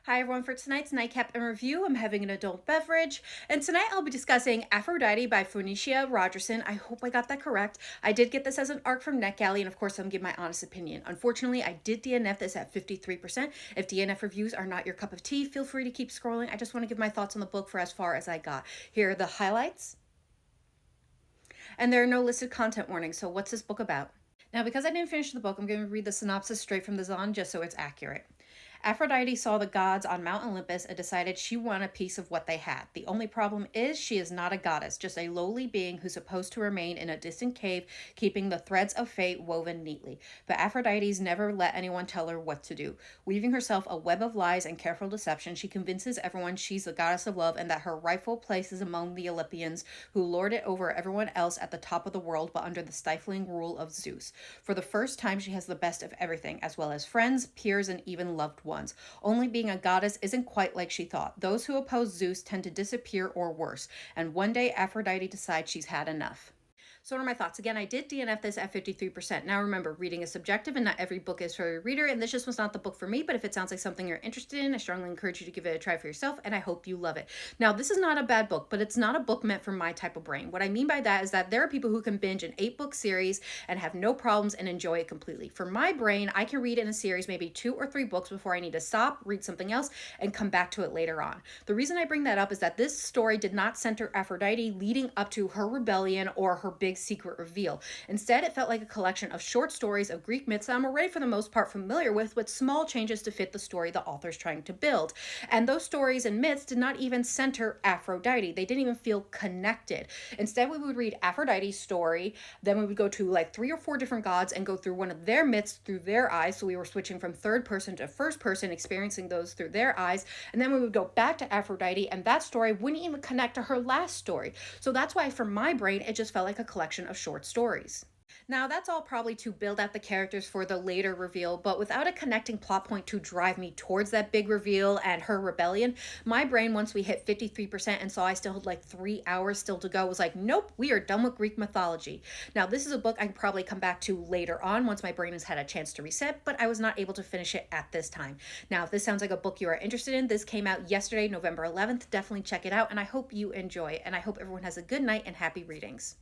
Hi everyone, for tonight's Nightcap and review, I'm having an adult beverage, and tonight I'll be discussing Aphrodite by Phoenicia Rogerson. I hope I got that correct. I did get this as an ARC from NetGalley, and of course I'm giving my honest opinion. Unfortunately, I did DNF this at 53%. If DNF reviews are not your cup of tea, feel free to keep scrolling. I just want to give my thoughts on the book for as far as I got. Here are the highlights. And there are no listed content warnings, so what's this book about? Now, because I didn't finish the book, I'm going to read the synopsis straight from the Zon just so it's accurate. Aphrodite saw the gods on Mount Olympus and decided she wanted a piece of what they had. The only problem is she is not a goddess, just a lowly being who's supposed to remain in a distant cave, keeping the threads of fate woven neatly. But Aphrodite's never let anyone tell her what to do. Weaving herself a web of lies and careful deception, she convinces everyone she's the goddess of love and that her rightful place is among the Olympians, who lord it over everyone else at the top of the world but under the stifling rule of Zeus. For the first time, she has the best of everything, as well as friends, peers, and even loved ones. Only being a goddess isn't quite like she thought. Those who oppose Zeus tend to disappear or worse, and one day Aphrodite decides she's had enough. So what are my thoughts? Again, I did DNF this at 53%. Now remember, reading is subjective and not every book is for a reader, and this just was not the book for me, but if it sounds like something you're interested in, I strongly encourage you to give it a try for yourself, and I hope you love it. Now, this is not a bad book, but it's not a book meant for my type of brain. What I mean by that is that there are people who can binge an 8-book series and have no problems and enjoy it completely. For my brain, I can read in a series maybe 2 or 3 books before I need to stop, read something else, and come back to it later on. The reason I bring that up is that this story did not center Aphrodite leading up to her rebellion or her big secret reveal. Instead, it felt like a collection of short stories of Greek myths that I'm already for the most part familiar with small changes to fit the story the author's trying to build. And those stories and myths did not even center Aphrodite. They didn't even feel connected. Instead, we would read Aphrodite's story, then we would go to like 3 or 4 different gods and go through one of their myths through their eyes. So we were switching from third person to first person, experiencing those through their eyes. And then we would go back to Aphrodite, and that story wouldn't even connect to her last story. So that's why for my brain, it just felt like a collection of short stories. Now, that's all probably to build out the characters for the later reveal, but without a connecting plot point to drive me towards that big reveal and her rebellion, my brain, once we hit 53% and saw I still had like 3 hours still to go, was like, nope, we are done with Greek mythology. Now, this is a book I can probably come back to later on once my brain has had a chance to reset, but I was not able to finish it at this time. Now, if this sounds like a book you are interested in, this came out yesterday, November 11th. Definitely check it out, and I hope you enjoy, and I hope everyone has a good night and happy readings.